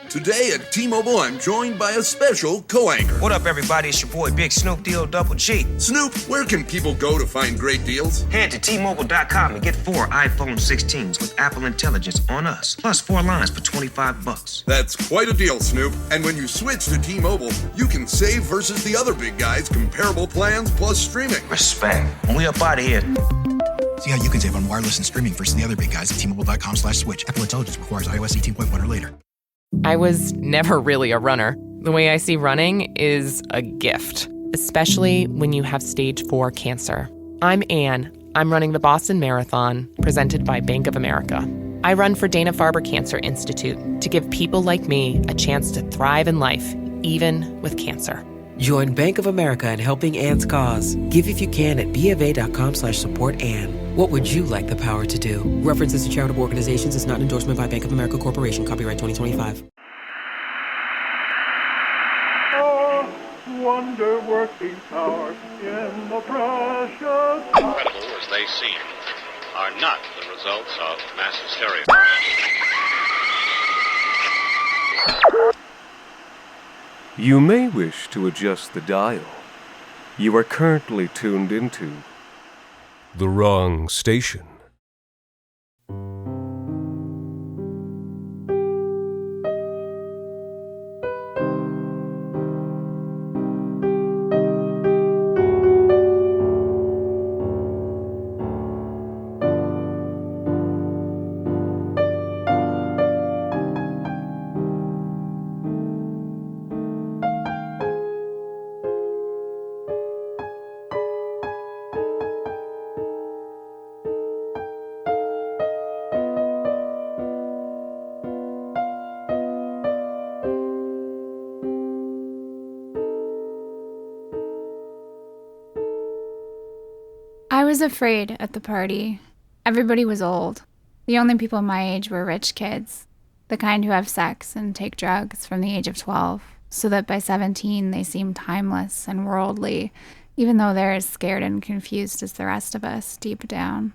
Today at T-Mobile, I'm joined by a special co-anchor. What up, everybody? It's your boy, Big Snoop Deal Double G. Snoop, where can people go to find great deals? Head to T-Mobile.com and get 4 iPhone 16s with Apple Intelligence on us, plus 4 lines for $25. That's quite a deal, Snoop. And when you switch to T-Mobile, you can save versus the other big guys' comparable plans plus streaming. Respect. We up out of here. See how you can save on wireless and streaming versus the other big guys at T-Mobile.com/switch. Apple Intelligence requires iOS 18.1 or later. I was never really a runner. The way I see running is a gift, especially when you have stage 4 cancer. I'm Anne. I'm running the Boston Marathon, presented by Bank of America. I run for Dana-Farber Cancer Institute to give people like me a chance to thrive in life, even with cancer. Join Bank of America in helping Anne's cause. Give if you can at BofA.com/supportAnne. What would you like the power to do? References to charitable organizations is not an endorsement by Bank of America Corporation. Copyright 2025. Oh, wonder-working power in the precious... Incredible as they seem, are not the results of mass hysteria. You may wish to adjust the dial. You are currently tuned into the wrong station. I was afraid at the party. Everybody was old. The only people my age were rich kids, the kind who have sex and take drugs from the age of 12, so that by 17 they seem timeless and worldly, even though they're as scared and confused as the rest of us deep down.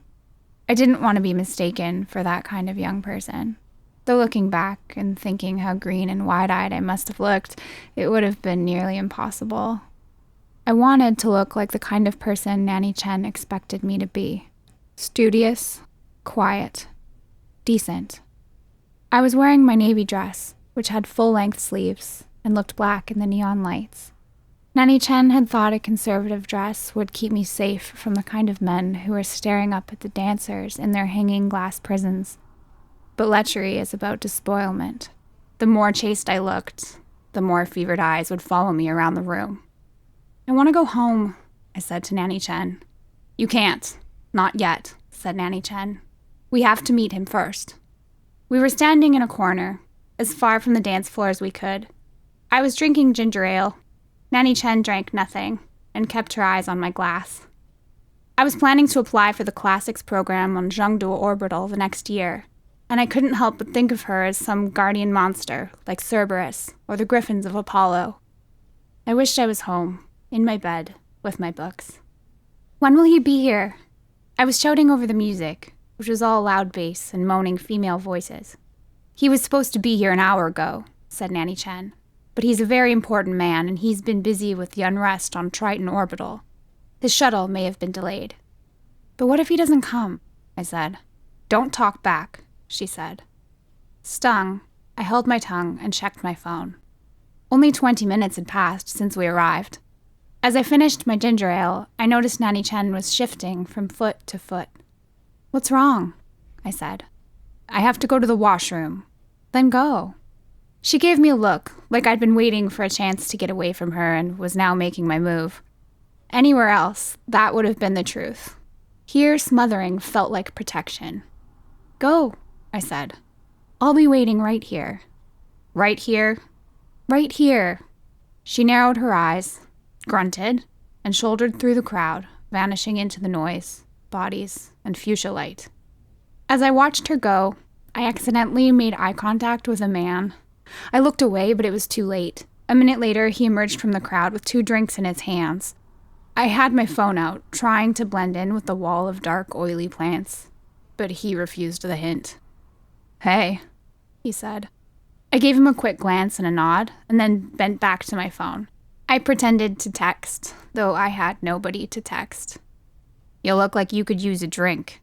I didn't want to be mistaken for that kind of young person. Though looking back and thinking how green and wide-eyed I must have looked, it would have been nearly impossible. I wanted to look like the kind of person Nanny Chen expected me to be. Studious, quiet, decent. I was wearing my navy dress, which had full-length sleeves and looked black in the neon lights. Nanny Chen had thought a conservative dress would keep me safe from the kind of men who were staring up at the dancers in their hanging glass prisons. But lechery is about despoilment. The more chaste I looked, the more fevered eyes would follow me around the room. I want to go home, I said to Nanny Chen. You can't. Not yet, said Nanny Chen. We have to meet him first. We were standing in a corner, as far from the dance floor as we could. I was drinking ginger ale. Nanny Chen drank nothing and kept her eyes on my glass. I was planning to apply for the classics program on Zhengdu Orbital the next year, and I couldn't help but think of her as some guardian monster like Cerberus or the griffins of Apollo. I wished I was home, in my bed, with my books. When will he be here? I was shouting over the music, which was all loud bass and moaning female voices. He was supposed to be here an hour ago, said Nanny Chen. But he's a very important man, and he's been busy with the unrest on Triton Orbital. His shuttle may have been delayed. But what if he doesn't come? I said. Don't talk back, she said. Stung, I held my tongue and checked my phone. Only 20 minutes had passed since we arrived. As I finished my ginger ale, I noticed Nanny Chen was shifting from foot to foot. What's wrong? I said. I have to go to the washroom. Then go. She gave me a look, like I'd been waiting for a chance to get away from her and was now making my move. Anywhere else, that would have been the truth. Here, smothering felt like protection. Go, I said. I'll be waiting right here. Right here? Right here. She narrowed her eyes, grunted, and shouldered through the crowd, vanishing into the noise, bodies, and fuchsia light. As I watched her go, I accidentally made eye contact with a man. I looked away, but it was too late. A minute later, he emerged from the crowd with 2 drinks in his hands. I had my phone out, trying to blend in with the wall of dark, oily plants, but he refused the hint. Hey, he said. I gave him a quick glance and a nod, and then bent back to my phone. I pretended to text, though I had nobody to text. "You look like you could use a drink."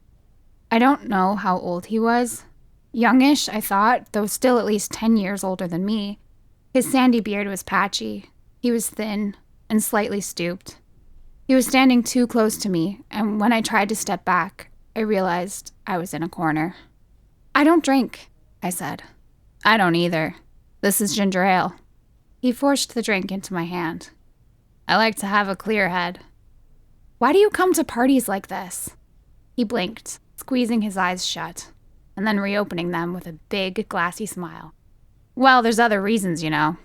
I don't know how old he was. Youngish, I thought, though still at least 10 years older than me. His sandy beard was patchy. He was thin and slightly stooped. He was standing too close to me, and when I tried to step back, I realized I was in a corner. "I don't drink," I said. "I don't either. This is ginger ale." He forced the drink into my hand. "I like to have a clear head." "Why do you come to parties like this?" He blinked, squeezing his eyes shut, and then reopening them with a big, glassy smile. "Well, there's other reasons, you know."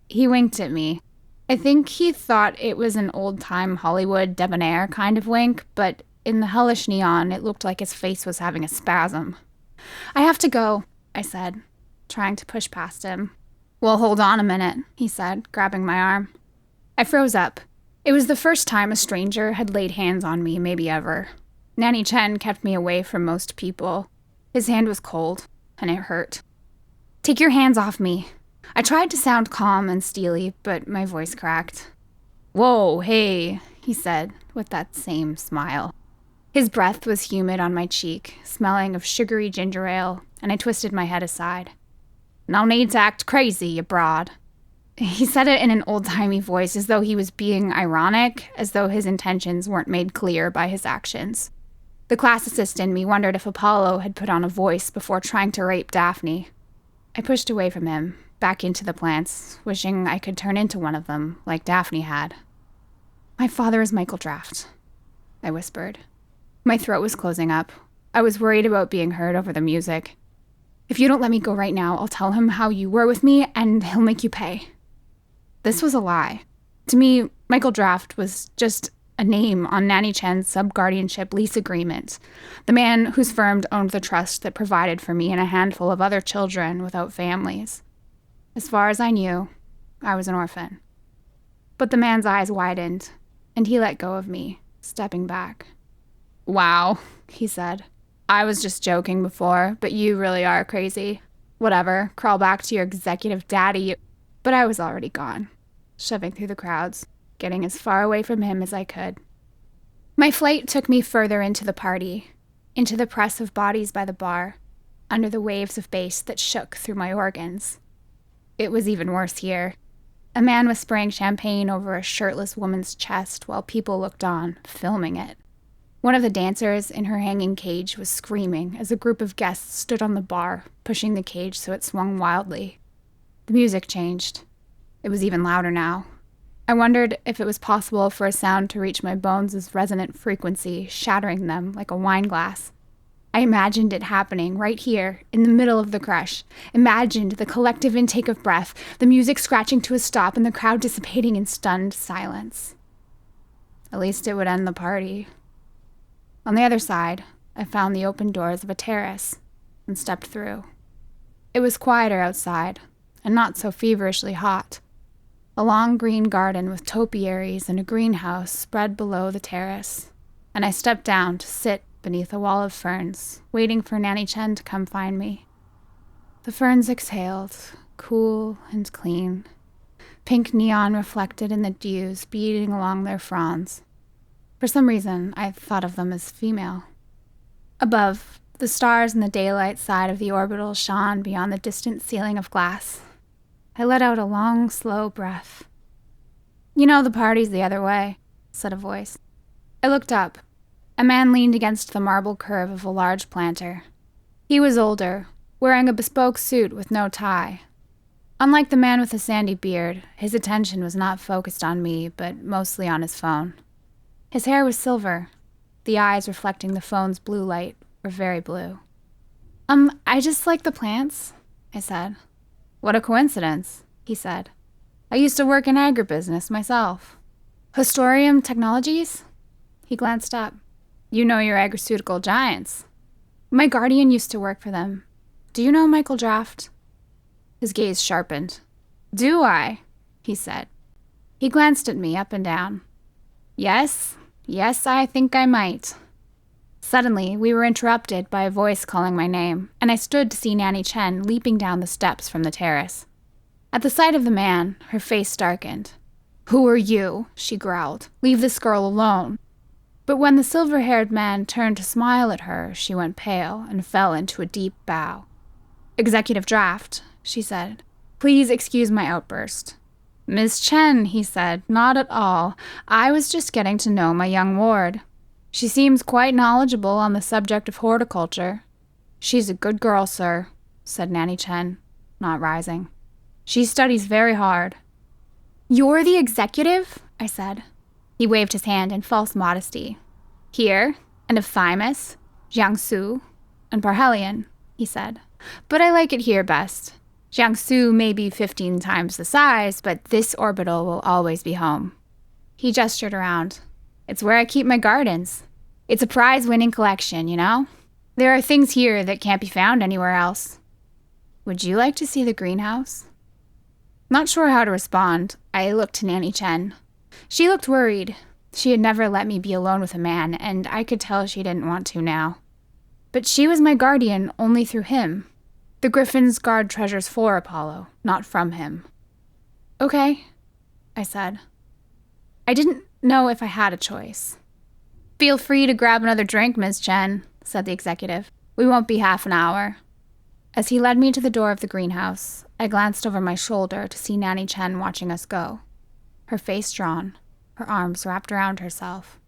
He winked at me. I think he thought it was an old-time Hollywood debonair kind of wink, but in the hellish neon, it looked like his face was having a spasm. "I have to go," I said, trying to push past him. "Well, hold on a minute," he said, grabbing my arm. I froze up. It was the first time a stranger had laid hands on me, maybe ever. Nanny Chen kept me away from most people. His hand was cold, and it hurt. "Take your hands off me." I tried to sound calm and steely, but my voice cracked. "Whoa, hey," he said, with that same smile. His breath was humid on my cheek, smelling of sugary ginger ale, and I twisted my head aside. "No need to act crazy, you broad." He said it in an old-timey voice, as though he was being ironic, as though his intentions weren't made clear by his actions. The classicist in me wondered if Apollo had put on a voice before trying to rape Daphne. I pushed away from him, back into the plants, wishing I could turn into one of them, like Daphne had. "My father is Michael Draft," I whispered. My throat was closing up. I was worried about being heard over the music. "If you don't let me go right now, I'll tell him how you were with me, and he'll make you pay." This was a lie. To me, Michael Draft was just a name on Nanny Chen's sub-guardianship lease agreement, the man whose firm owned the trust that provided for me and a handful of other children without families. As far as I knew, I was an orphan. But the man's eyes widened, and he let go of me, stepping back. "Wow," he said. "I was just joking before, but you really are crazy. Whatever, crawl back to your executive daddy." But I was already gone, shoving through the crowds, getting as far away from him as I could. My flight took me further into the party, into the press of bodies by the bar, under the waves of bass that shook through my organs. It was even worse here. A man was spraying champagne over a shirtless woman's chest while people looked on, filming it. One of the dancers in her hanging cage was screaming as a group of guests stood on the bar, pushing the cage so it swung wildly. The music changed. It was even louder now. I wondered if it was possible for a sound to reach my bones' resonant frequency, shattering them like a wine glass. I imagined it happening right here, in the middle of the crush. Imagined the collective intake of breath, the music scratching to a stop, and the crowd dissipating in stunned silence. At least it would end the party. On the other side, I found the open doors of a terrace and stepped through. It was quieter outside, and not so feverishly hot. A long green garden with topiaries and a greenhouse spread below the terrace, and I stepped down to sit beneath a wall of ferns, waiting for Nanny Chen to come find me. The ferns exhaled, cool and clean. Pink neon reflected in the dews beating along their fronds. For some reason, I thought of them as female. Above, the stars in the daylight side of the orbital shone beyond the distant ceiling of glass. I let out a long, slow breath. "You know, the party's the other way," said a voice. I looked up. A man leaned against the marble curve of a large planter. He was older, wearing a bespoke suit with no tie. Unlike the man with the sandy beard, his attention was not focused on me, but mostly on his phone. His hair was silver. The eyes reflecting the phone's blue light were very blue. I just like the plants," I said. "What a coincidence," he said. "I used to work in agribusiness myself." "Hostorium Technologies?" He glanced up. "You know your agriceutical giants." "My guardian used to work for them. Do you know Michael Draft?" His gaze sharpened. "Do I?" he said. He glanced at me up and down. Yes, I think I might." Suddenly, we were interrupted by a voice calling my name, and I stood to see Nanny Chen leaping down the steps from the terrace. At the sight of the man, her face darkened. "Who are you?" she growled. "Leave this girl alone." But when the silver-haired man turned to smile at her, she went pale and fell into a deep bow. "Executive draft," she said. "Please excuse my outburst." "Miss Chen," he said, "not at all. I was just getting to know my young ward. She seems quite knowledgeable on the subject of horticulture." "She's a good girl, sir," said Nanny Chen, not rising. "She studies very hard." "You're the executive?" I said. He waved his hand in false modesty. "Here, and of Thymus, Jiangsu, and Parhelion," he said. "But I like it here best. Jiangsu may be 15 times the size, but this orbital will always be home." He gestured around. "It's where I keep my gardens. It's a prize-winning collection, you know? There are things here that can't be found anywhere else. Would you like to see the greenhouse?" Not sure how to respond, I looked to Nanny Chen. She looked worried. She had never let me be alone with a man, and I could tell she didn't want to now. But she was my guardian only through him. The griffins guard treasures for Apollo, not from him. "Okay," I said. I didn't know if I had a choice. "Feel free to grab another drink, Ms. Chen," said the executive. "We won't be half an hour." As he led me to the door of the greenhouse, I glanced over my shoulder to see Nanny Chen watching us go. Her face drawn, her arms wrapped around herself.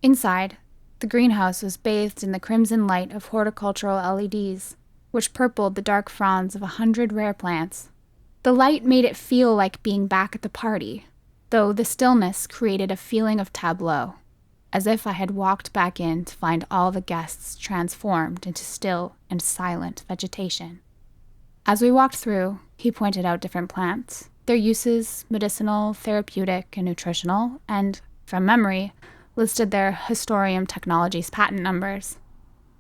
Inside, the greenhouse was bathed in the crimson light of horticultural LEDs, which purpled the dark fronds of 100 rare plants. The light made it feel like being back at the party, though the stillness created a feeling of tableau, as if I had walked back in to find all the guests transformed into still and silent vegetation. As we walked through, he pointed out different plants, their uses, medicinal, therapeutic, and nutritional, and, from memory, listed their Historium Technologies patent numbers.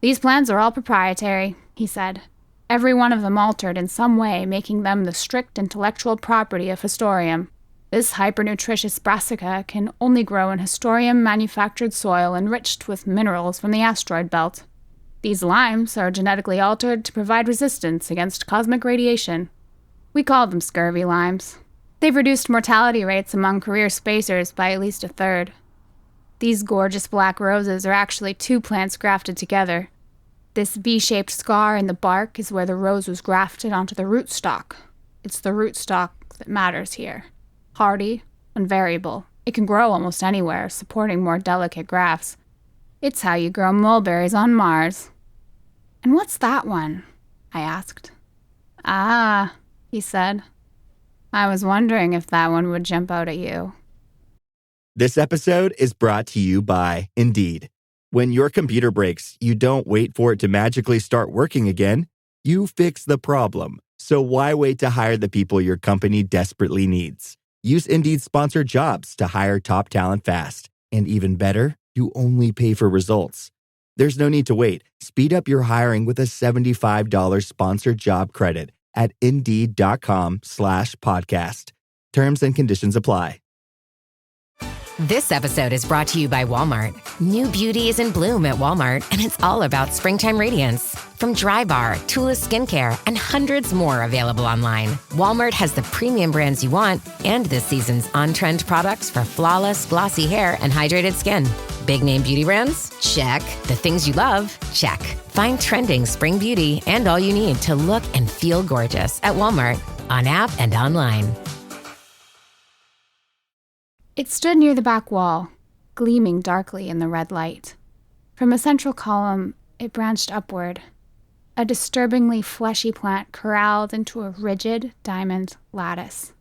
"These plants are all proprietary," he said. "Every one of them altered in some way, making them the strict intellectual property of Historium. This hypernutritious brassica can only grow in Historium-manufactured soil enriched with minerals from the asteroid belt. These limes are genetically altered to provide resistance against cosmic radiation. We call them scurvy limes. They've reduced mortality rates among career spacers by at least a third. These gorgeous black roses are actually 2 plants grafted together. This V-shaped scar in the bark is where the rose was grafted onto the rootstock. It's the rootstock that matters here. Hardy and variable, it can grow almost anywhere, supporting more delicate grafts. It's how you grow mulberries on Mars." "And what's that one?" I asked. "Ah," he said. "I was wondering if that one would jump out at you." This episode is brought to you by Indeed. When your computer breaks, you don't wait for it to magically start working again. You fix the problem. So why wait to hire the people your company desperately needs? Use Indeed's sponsored jobs to hire top talent fast. And even better, you only pay for results. There's no need to wait. Speed up your hiring with a $75 sponsored job credit at Indeed.com/podcast. Terms and conditions apply. This episode is brought to you by Walmart. New beauty is in bloom at Walmart, and it's all about springtime radiance. From Drybar, Tula Skincare, and hundreds more available online, Walmart has the premium brands you want and this season's on-trend products for flawless, glossy hair and hydrated skin. Big name beauty brands? Check. The things you love? Check. Find trending spring beauty and all you need to look and feel gorgeous at Walmart, on app and online. It stood near the back wall, gleaming darkly in the red light. From a central column, it branched upward, a disturbingly fleshy plant corralled into a rigid diamond lattice.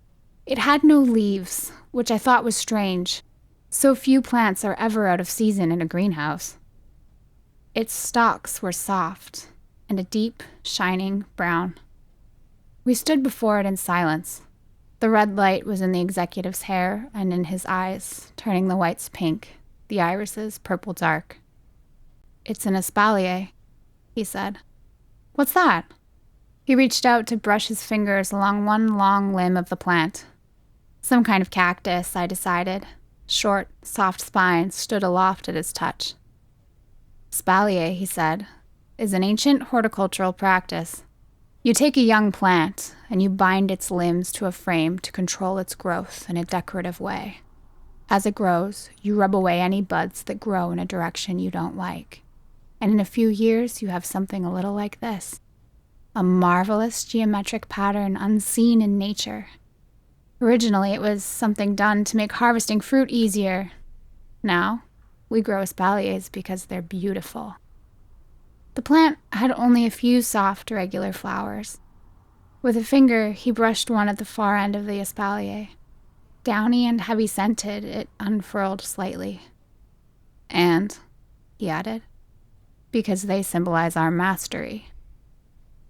It had no leaves, which I thought was strange. So few plants are ever out of season in a greenhouse. Its stalks were soft and a deep, shining brown. We stood before it in silence. The red light was in the executive's hair and in his eyes, turning the whites pink, the irises purple dark. "It's an espalier," he said. "What's that?" He reached out to brush his fingers along one long limb of the plant. Some kind of cactus, I decided. Short, soft spines stood aloft at his touch. Espalier, he said, is an ancient horticultural practice. You take a young plant and you bind its limbs to a frame to control its growth in a decorative way. As it grows, you rub away any buds that grow in a direction you don't like. And in a few years, you have something a little like this. A marvelous geometric pattern unseen in nature. Originally, it was something done to make harvesting fruit easier. Now, we grow espaliers because they're beautiful. The plant had only a few soft, regular flowers. With a finger, he brushed one at the far end of the espalier. Downy and heavy-scented, it unfurled slightly. And, he added, because they symbolize our mastery.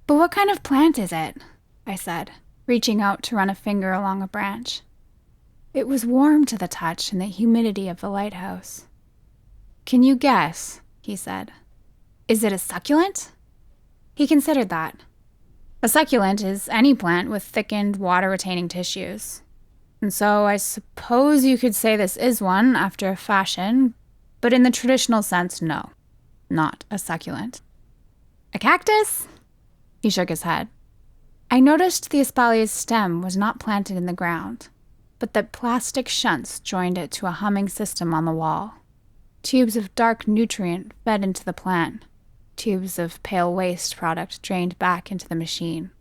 But what kind of plant is it? I said, reaching out to run a finger along a branch. It was warm to the touch in the humidity of the lighthouse. Can you guess? He said. Is it a succulent? He considered that. A succulent is any plant with thickened, water-retaining tissues. And so I suppose you could say this is one after a fashion, but in the traditional sense, no. Not a succulent. A cactus? He shook his head. I noticed the espalier's stem was not planted in the ground, but that plastic shunts joined it to a humming system on the wall. Tubes of dark nutrient fed into the plant. Tubes of pale waste product drained back into the machine.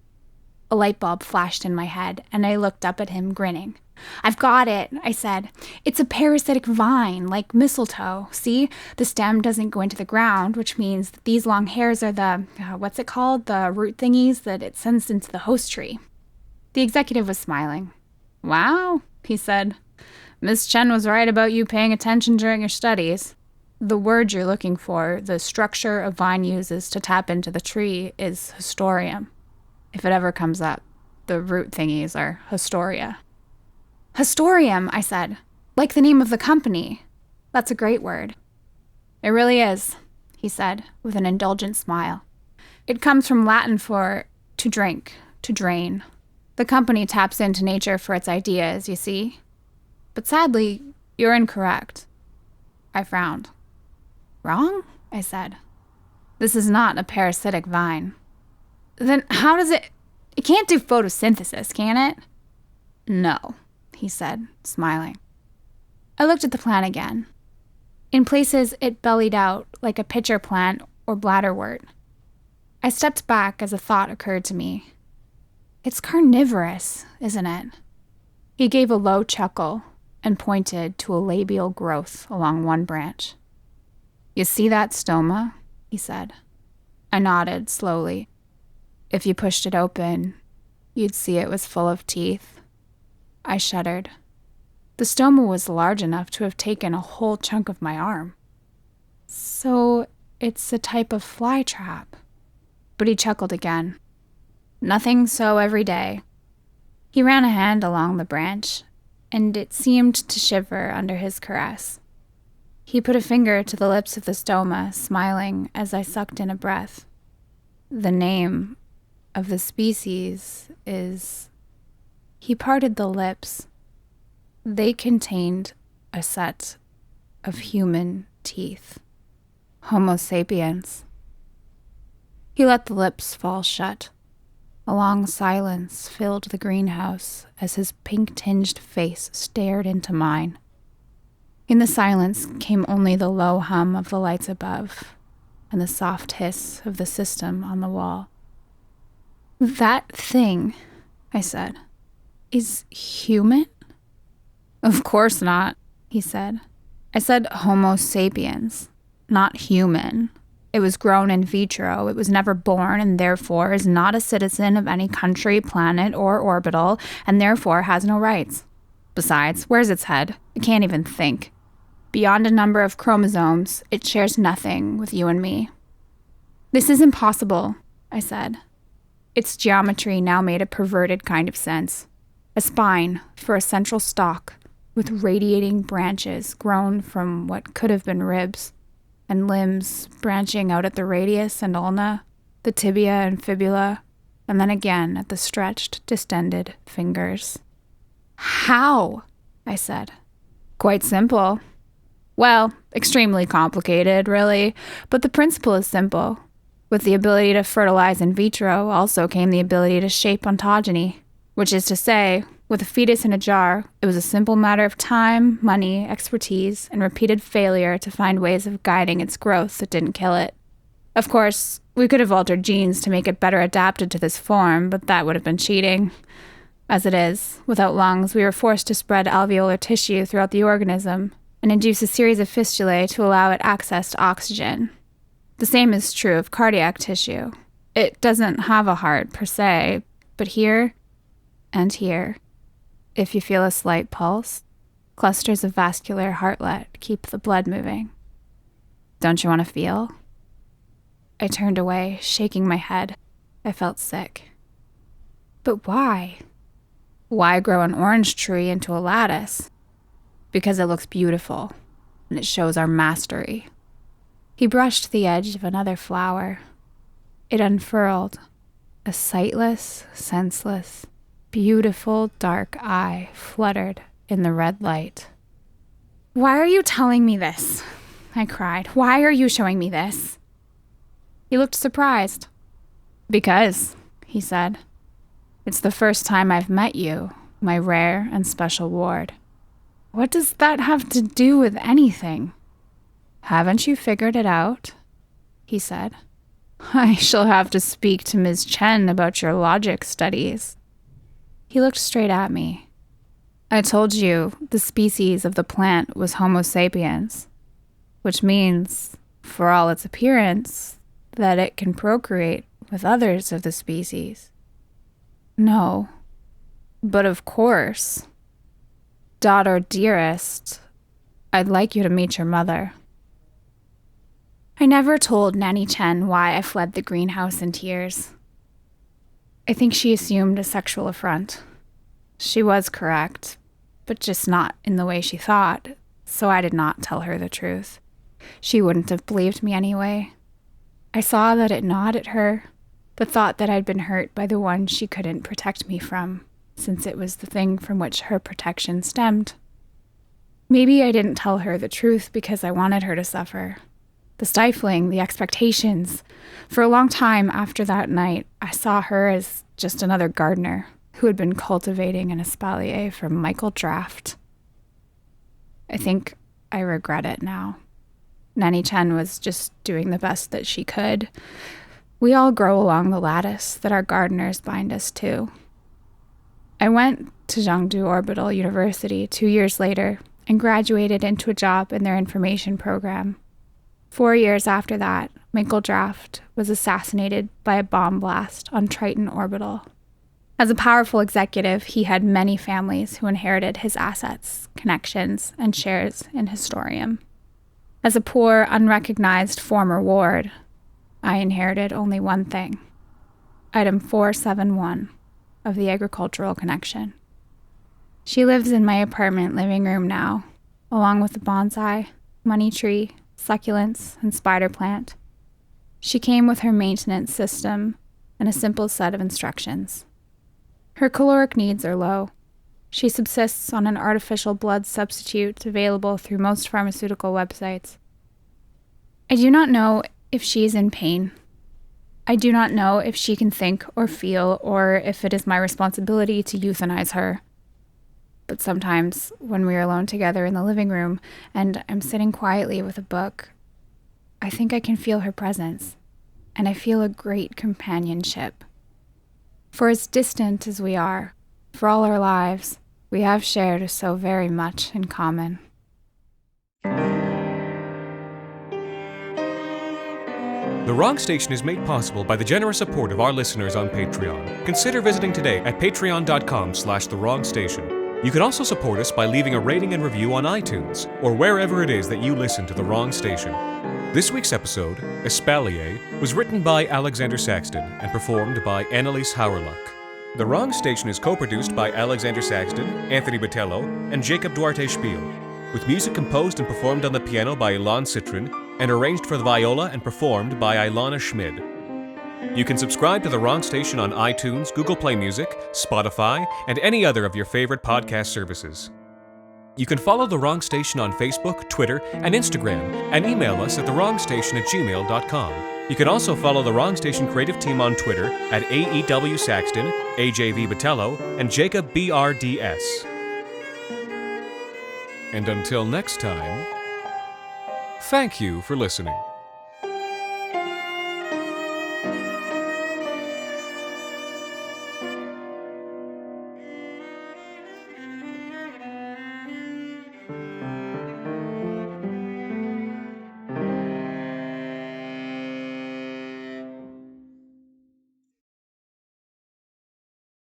A light bulb flashed in my head, and I looked up at him, grinning. I've got it, I said. It's a parasitic vine, like mistletoe. See? The stem doesn't go into the ground, which means that these long hairs are the, what's it called? The root thingies that it sends into the host tree. The executive was smiling. Wow, he said. Miss Chen was right about you paying attention during your studies. The word you're looking for, the structure a vine uses to tap into the tree, is historium. If it ever comes up, the root thingies are historia. Historium, I said. Like the name of the company. That's a great word. It really is, he said, with an indulgent smile. It comes from Latin for to drink, to drain. The company taps into nature for its ideas, you see. But sadly, you're incorrect. I frowned. Wrong? I said. This is not a parasitic vine. Then how does it... It can't do photosynthesis, can it? No, he said, smiling. I looked at the plant again. In places, it bellied out like a pitcher plant or bladderwort. I stepped back as a thought occurred to me. It's carnivorous, isn't it? He gave a low chuckle and pointed to a labial growth along one branch. You see that stoma? He said. I nodded slowly. If you pushed it open, you'd see it was full of teeth. I shuddered. The stoma was large enough to have taken a whole chunk of my arm. So it's a type of fly trap. But he chuckled again. Nothing so every day. He ran a hand along the branch, and it seemed to shiver under his caress. He put a finger to the lips of the stoma, smiling as I sucked in a breath. The name of the species is... He parted the lips. They contained a set of human teeth. Homo sapiens. He let the lips fall shut. A long silence filled the greenhouse as his pink-tinged face stared into mine. In the silence came only the low hum of the lights above and the soft hiss of the system on the wall. That thing, I said, is human? Of course not, he said. I said Homo sapiens, not human. It was grown in vitro. It was never born and therefore is not a citizen of any country, planet, or orbital, and therefore has no rights. Besides, where's its head? It can't even think. Beyond a number of chromosomes, it shares nothing with you and me. This is impossible, I said. Its geometry now made a perverted kind of sense. A spine for a central stalk with radiating branches grown from what could have been ribs, and limbs branching out at the radius and ulna, the tibia and fibula, and then again at the stretched, distended fingers. How? I said. Quite simple. Well, extremely complicated, really, but the principle is simple. With the ability to fertilize in vitro also came the ability to shape ontogeny, which is to say, with a fetus in a jar, it was a simple matter of time, money, expertise, and repeated failure to find ways of guiding its growth that didn't kill it. Of course, we could have altered genes to make it better adapted to this form, but that would have been cheating. As it is, without lungs, we were forced to spread alveolar tissue throughout the organism and induce a series of fistulae to allow it access to oxygen. The same is true of cardiac tissue. It doesn't have a heart per se, but here and here, if you feel a slight pulse, clusters of vascular Hawrylak keep the blood moving. Don't you want to feel? I turned away, shaking my head. I felt sick. But why? Why grow an orange tree into a lattice? Because it looks beautiful, and it shows our mastery. He brushed the edge of another flower. It unfurled. A sightless, senseless, beautiful dark eye fluttered in the red light. Why are you telling me this? I cried. Why are you showing me this? He looked surprised. Because, he said, it's the first time I've met you, my rare and special ward. What does that have to do with anything? Haven't you figured it out? He said. I shall have to speak to Ms. Chen about your logic studies. He looked straight at me. I told you the species of the plant was Homo sapiens, which means, for all its appearance, that it can procreate with others of the species. No, but of course. Daughter dearest, I'd like you to meet your mother. I never told Nanny Chen why I fled the greenhouse in tears. I think she assumed a sexual affront. She was correct, but just not in the way she thought, so I did not tell her the truth. She wouldn't have believed me anyway. I saw that it gnawed at her, the thought that I'd been hurt by the one she couldn't protect me from, since it was the thing from which her protection stemmed. Maybe I didn't tell her the truth because I wanted her to suffer. The stifling, the expectations. For a long time after that night, I saw her as just another gardener who had been cultivating an espalier for Michael Draft. I think I regret it now. Nanny Chen was just doing the best that she could. We all grow along the lattice that our gardeners bind us to. I went to Zhengdu Orbital University 2 years later and graduated into a job in their information program. 4 years after that, Michael Draft was assassinated by a bomb blast on Triton Orbital. As a powerful executive, he had many families who inherited his assets, connections, and shares in Historium. As a poor, unrecognized former ward, I inherited only one thing. Item 471 of the Agricultural Connection. She lives in my apartment living room now, along with the bonsai, money tree, succulents, and spider plant. She came with her maintenance system and a simple set of instructions. Her caloric needs are low. She subsists on an artificial blood substitute available through most pharmaceutical websites. I do not know if she is in pain. I do not know if she can think or feel, or if it is my responsibility to euthanize her. But sometimes, when we are alone together in the living room, and I'm sitting quietly with a book, I think I can feel her presence, and I feel a great companionship. For as distant as we are, for all our lives, we have shared so very much in common. The Wrong Station is made possible by the generous support of our listeners on Patreon. Consider visiting today at patreon.com/thewrongstation. You can also support us by leaving a rating and review on iTunes, or wherever it is that you listen to The Wrong Station. This week's episode, Espalier, was written by Alexander Saxton and performed by Annelise Hawrylak. The Wrong Station is co-produced by Alexander Saxton, Anthony Botello, and Jacob Duarte Spiel, with music composed and performed on the piano by Ilan Citrin, and arranged for the viola and performed by Ilana Schmid. You can subscribe to The Wrong Station on iTunes, Google Play Music, Spotify, and any other of your favorite podcast services. You can follow The Wrong Station on Facebook, Twitter, and Instagram, and email us at thewrongstation@gmail.com. You can also follow The Wrong Station creative team on Twitter at AEW Saxton, AJV Botello, and Jacob BRDS. And until next time, thank you for listening.